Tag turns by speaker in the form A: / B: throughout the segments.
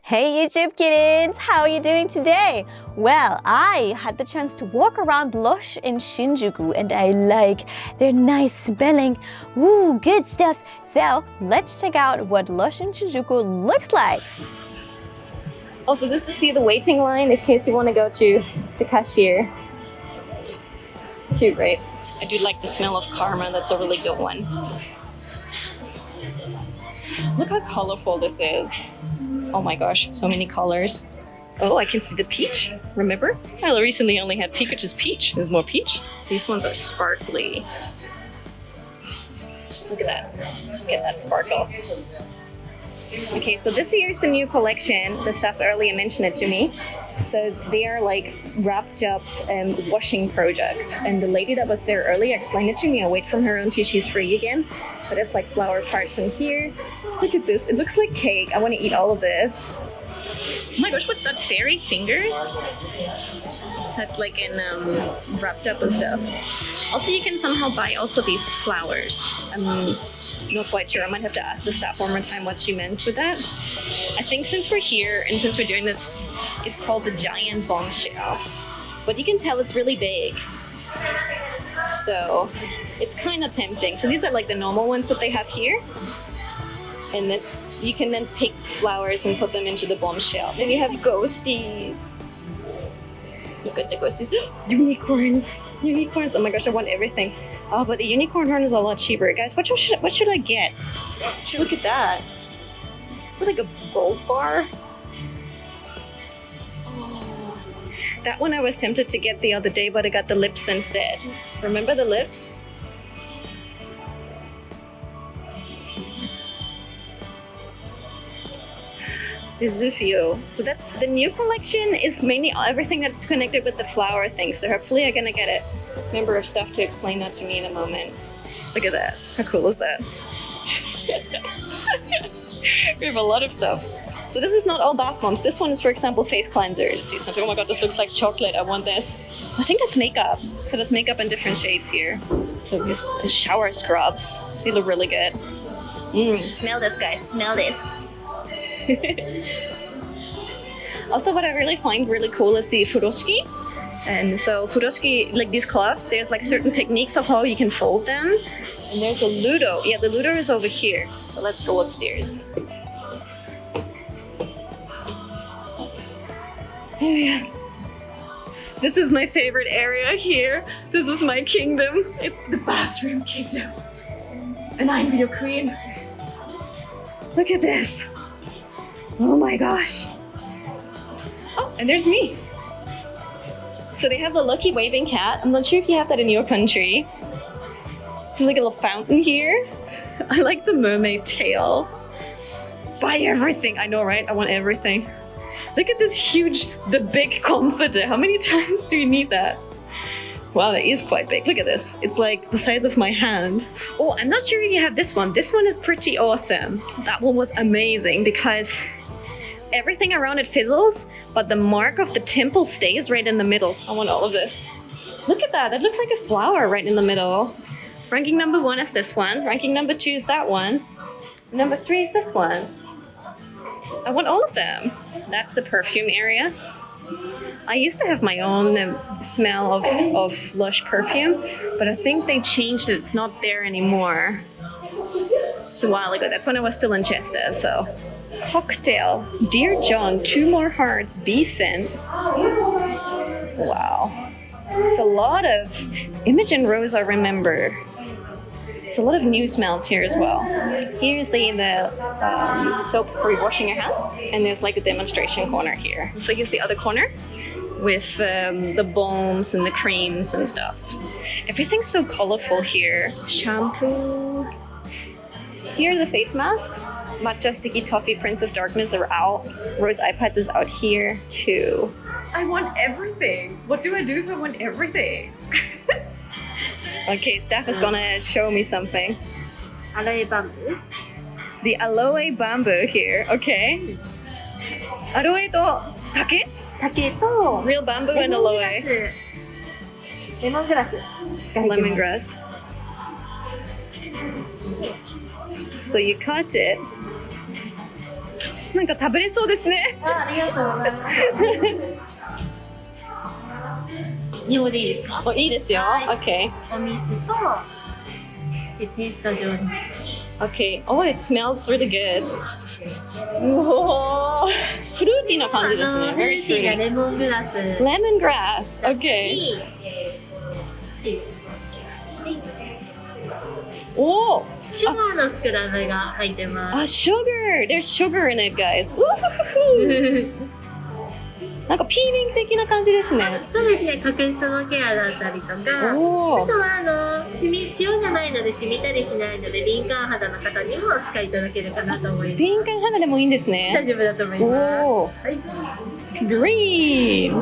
A: Hey YouTube kittens, how are you doing today? Well, I had the chance to walk around Lush in Shinjuku and I like their nice smelling, good stuffs. So let's check out what Lush in Shinjuku looks like. Also, this is the waiting line in case you want to go to the cashier. Cute, right? I do like the smell of karma, that's a really good one. Look how colorful this is. Oh my gosh, so many colors. Oh, I can see the peach. Remember? I recently only had Pikachu's peach. There's more peach. These ones are sparkly. Look at that. Look at that sparkle. Okay, so this year's the new collection. The staff earlier mentioned it to me. So they are like wrapped up washing projects. And the lady that was there earlier explained it to me. I'll wait from her until she's free again. So there's like flower parts in here. Look at this. It looks like cake. I want to eat all of this. Oh my gosh, what's that? Fairy fingers? That's like in wrapped up and stuff. Also, you can somehow buy also these flowers. I'm not quite sure. I might have to ask the staff one more time what she meant with that. I think since we're here and since we're doing this, it's called the Giant Bombshell. But you can tell it's really big. So it's kind of tempting. So these are like the normal ones that they have here. And that's, you can then pick flowers and put them into the bombshell. Then you have ghosties. Look at the ghosties. Unicorns. Unicorns. Oh my gosh, I want everything. Oh, but the unicorn horn is a lot cheaper. Guys, what should I get? Look at that. Is it like a gold bar? Oh, that one I was tempted to get the other day, but I got the lips instead. Remember the lips? The Zufio. So that's the new collection is mainly everything that's connected with the flower thing. So hopefully I'm gonna get a number of stuff to explain that to me in a moment. Look at that. How cool is that? We have a lot of stuff. So this is not all bath bombs. This one is, for example, face cleansers. See something? Oh my god, this looks like chocolate. I want this. I think that's makeup. So that's makeup in different shades here. So shower scrubs. They look really good. Smell this, guys. Smell this. Also, what I really find really cool is the furoshiki. And so furoshiki, like these cloths, there's like certain techniques of how you can fold them. And there's a Ludo. Yeah, the Ludo is over here. So let's go upstairs. Oh yeah. This is my favorite area here. This is my kingdom. It's the bathroom kingdom. And I'm your queen. Look at this. Oh my gosh. Oh, and there's me. So they have the lucky waving cat. I'm not sure if you have that in your country. There's like a little fountain here. I like the mermaid tail. Buy everything. I know, right? I want everything. Look at this huge, the big comforter. How many times do you need that? Wow, that is quite big. Look at this. It's like the size of my hand. Oh, I'm not sure if you have this one. This one is pretty awesome. That one was amazing because everything around it fizzles, but the mark of the temple stays right in the middle. I want all of this. Look at that. It looks like a flower right in the middle. Ranking number 1 is this one. Ranking number 2 is that one. Number 3 is this one. I want all of them. That's the perfume area. I used to have my own smell of Lush perfume, but I think they changed it. It's not there anymore. It's a while ago. That's when I was still in Chester, so. Cocktail. Dear John, 2 more hearts, bee scent. Wow. It's a lot of Imogen Rose, I remember. It's a lot of new smells here as well. Here's the soaps for washing your hands, and there's like a demonstration corner here. So here's the other corner with the balms and the creams and stuff. Everything's so colorful here. Shampoo. Here are the face masks. Matcha Sticky Toffee Prince of Darkness are out. Rose iPads is out here too. I want everything. What do I do if I want everything? Okay, staff is gonna show me something.
B: Aloe bamboo.
A: The aloe bamboo here, okay. Aloe to take?
B: 竹と
A: Real bamboo and aloe.
B: レモングラス。
A: Lemongrass. So you cut it. なんか食べれそうですね。
B: ありがとうございます。日本でいいですか？
A: お、いいですよ。OK。
B: お水とでペースト状に。
A: OK。Oh, it smells really good. おー、フルーティーな感じですね。
B: フル
A: Very
B: ーティーな
A: fruity.
B: レモングラス。
A: Lemongrass. OK。おー。
B: シュガーのスクラブが入ってます。
A: sugar! There's sugar in it, guys. なんかピーリング的な感じですね。
B: そうですね、角質のケアだったりとか、あと
A: おー。
B: は塩じゃないので染みたりしないので敏感肌の方にもお使いいただけるかなと思います。
A: 敏感肌でもいいんです
B: 大
A: ね。
B: 丈夫だと思います。
A: おー。
B: はい。
A: Green!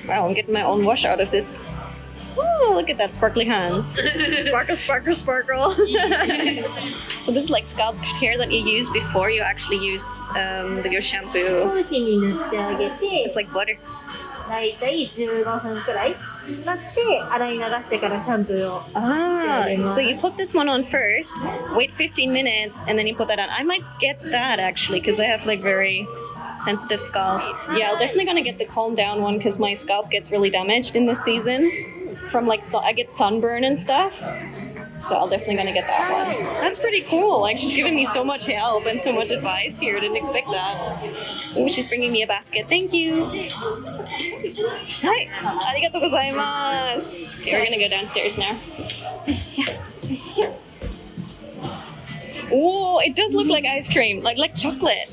A: Wow, I'm getting my own wash out of this. Oh, look at that sparkly hands. Sparkle, sparkle, sparkle. So this is like scalp care that you use before you actually use your shampoo.
B: 頭皮に塗ってあげて、
A: It's like butter.
B: だいたい15分くらいなって洗い流してからシャンプーを。
A: Ah, so you put this one on first, wait 15 minutes, and then you put that on. I might get that actually, because I have like very sensitive scalp. Yeah, I'm definitely gonna get the calm down one because my scalp gets really damaged in this season. From like, I get sunburn and stuff. So I'm definitely gonna get that one. That's pretty cool. Like, she's giving me so much help and so much advice here. Didn't expect that. Oh, she's bringing me a basket. Thank you. Hi. Arigatou gozaimasu. Okay, we're gonna go downstairs now. Oh, it does look like ice cream, like chocolate.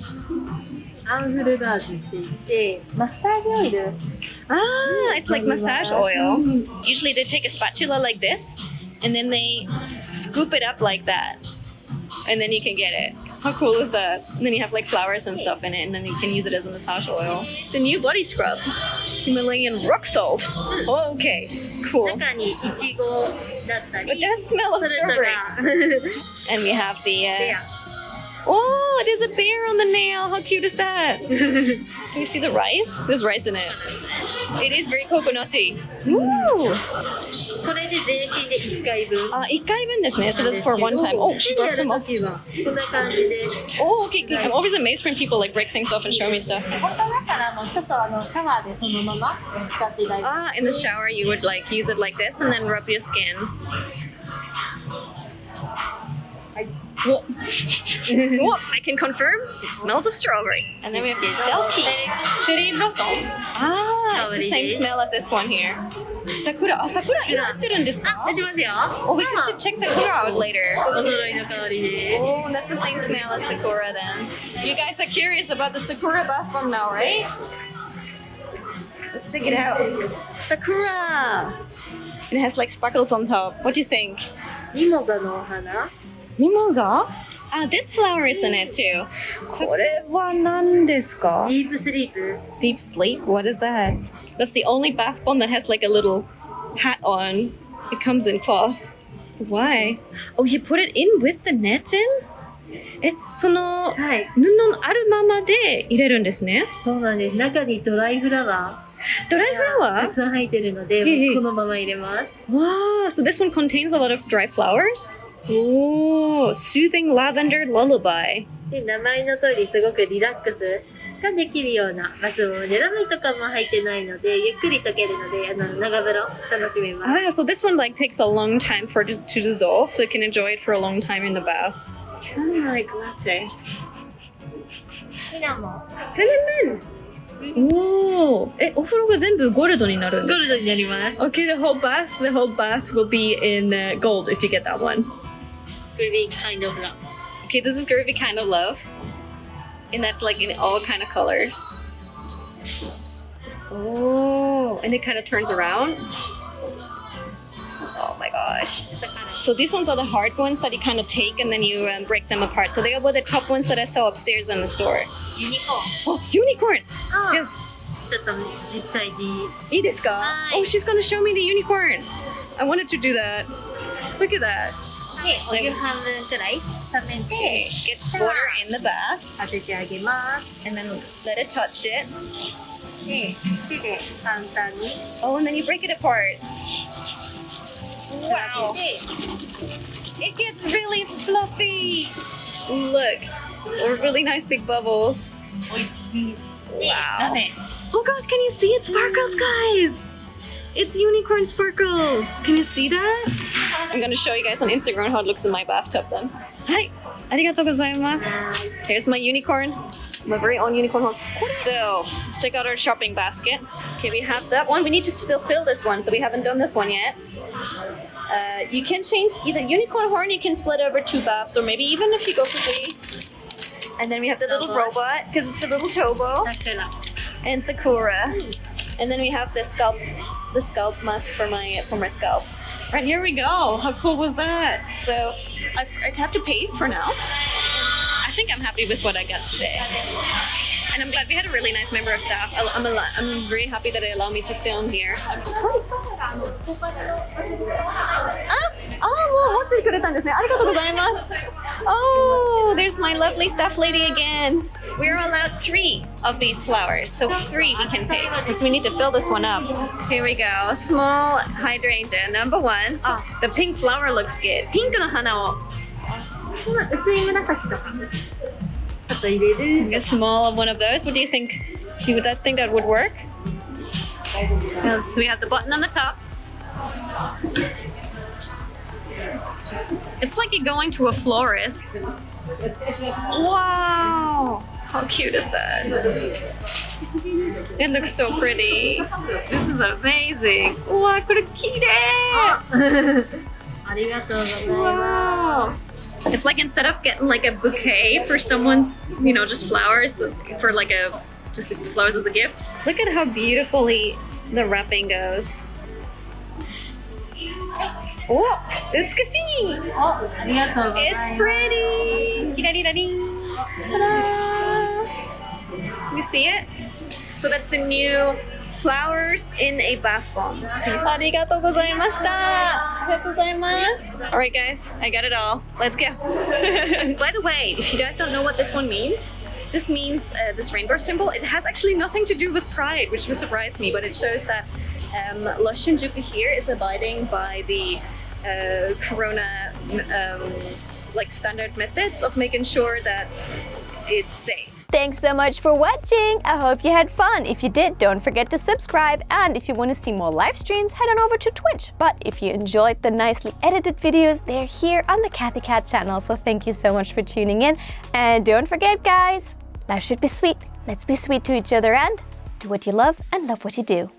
B: アンフルガーズって言ってマッサージオイル。
A: Ah, it's like massage oil. Usually they take a spatula like this, and then they scoop it up like that, and then you can get it. How cool is that? And then you have like flowers and stuff in it, and then you can use it as a massage oil. It's a new body scrub. Himalayan rock salt. Oh, okay, cool.
B: 中にイチゴだったり。
A: It does smell of
B: それと
A: strawberry.
B: か
A: And we have the.
B: で
A: Oh, there's a bear on the nail. How cute is that? Can you see the rice? There's rice in it. It is very coconutty. Woo!
B: これで全身で1回分。
A: 1回分ですね. So that's for one time. Oh, she broke some off.
B: こんな感じで。
A: Oh, okay. I'm always amazed when people like break things off and show me stuff.
B: 本当だからもうちょっとシャワーでそのまま使っていただいて。
A: Ah, in the shower you would like use it like this and then rub your skin. Whoa. Whoa, I can confirm it smells of strawberry. And then we have the Selkie cherry blossom. Ah, it's the same smell as this one here. Sakura. Ah, Sakura 今売ってるんですか?
B: 出てますよ。
A: Oh, we should check Sakura out later.
B: お揃いの香りで。
A: Oh, that's the same smell as Sakura then. You guys are curious about the Sakura bath bomb now, right? Let's check it out. Sakura! It has like sparkles on top. What do you think?
B: ミモザのお花。
A: Mimosa? Ah, this flower is in it too. これは何ですか?
B: ディープスリープ。
A: Deep sleep? What is that? That's the only bath bomb that has like a little hat on. It comes in cloth. Why? Oh, you put it in with the net in? その
B: はい。
A: 布のあるままで入れるんですね。
B: そうなんです。中にドライフラワー。
A: ドライフラワー?
B: たくさん入ってるので、
A: ええ
B: このまま入れます。
A: Wow, so this one contains a lot of dry flowers? Oh, soothing lavender lullaby.
B: で、名前の通りすごくリラックスができるようなバスボムで、ラメとかも入ってないので、ゆっくり溶けるので、長風呂楽しめます。
A: Ah, so this one like takes a long time for it to dissolve, so you can enjoy it for a long time in the bath. Kind of like latte.
B: シナモン。
A: Cinnamon. Oh, お風呂が全部ゴールドになるんですか?
B: ゴールドになります。
A: Okay, the whole bath will be in gold if you get that one.
B: Groovy kind of love.
A: Okay, this is Groovy Kind of Love. And that's like in all kind of colors. Oh, and it kind of turns around. Oh my gosh. So these ones are the hard ones that you kind of take and then you break them apart. So they are the top ones that I saw upstairs in the store.
B: ユニコーン。
A: Oh, unicorn!
B: ああ
A: Yes.
B: ちょっと実際に。
A: いいですか?
B: はい。
A: Oh, she's gonna show me the unicorn. I wanted to do that. Look at that.
B: で、お湯半分くらい溜め
A: Okay,
B: て、
A: get water in the bath
B: 当ててあげます。
A: and then let it touch it.
B: で、手で簡単に
A: Oh, and then you break it apart.
B: 当
A: Wow.
B: てて、
A: It gets really fluffy. Look, really nice big bubbles. Wow. Oh gosh, can you see it sparkles, guys? It's unicorn sparkles. Can you see that? I'm gonna show you guys on Instagram how it looks in my bathtub then. Hi, arigatou gozaimasu. Here's my unicorn. My very own unicorn horn. So, let's check out our shopping basket. Okay, we have that one. We need to still fill this one, so we haven't done this one yet. You can change either unicorn horn, you can split over 2 babs, or maybe even if you go for 3. And then we have the little robot, because it's a little Tobo. And Sakura. And then we have the scalp mask for my scalp. Right, here we go. How cool was that? So I have to pay for now. I think I'm happy with what I got today. And I'm glad we had a really nice member of staff. I'm very happy that they allow me to film here. Oh, there's my lovely staff lady again. We're allowed 3 of these flowers, so 3 we can pick because we need to fill this one up. Here we go. Small hydrangea, number 1. Oh, the pink flower looks good. Pink no hana o. A small one of those. What do you think? You would think that would work? So we have the button on the top. It's like you're going to a florist. Wow! How cute is that? It looks so pretty. This is amazing. Wow, wow! It's like instead of getting like a bouquet for someone's, just flowers for like just flowers as a gift. Look at how beautifully the wrapping goes. Oh, it's Kashi! It's pretty! Ta-da! You see it? So that's the new flowers in a bath bomb. Arigatou gozaimashita! Alright guys, I got it all. Let's go. By the way, if you guys don't know what this one means, this means this rainbow symbol. It has actually nothing to do with pride, which will surprise me, but it shows that Lush Shinjuku here is abiding by the corona standard methods of making sure that it's safe.
C: Thanks so much for watching. I hope you had fun. If you did, don't forget to subscribe. And if you want to see more live streams, head on over to Twitch. But if you enjoyed the nicely edited videos, they're here on the Cathy Cat channel. So thank you so much for tuning in. And don't forget, guys, life should be sweet. Let's be sweet to each other and do what you love and love what you do.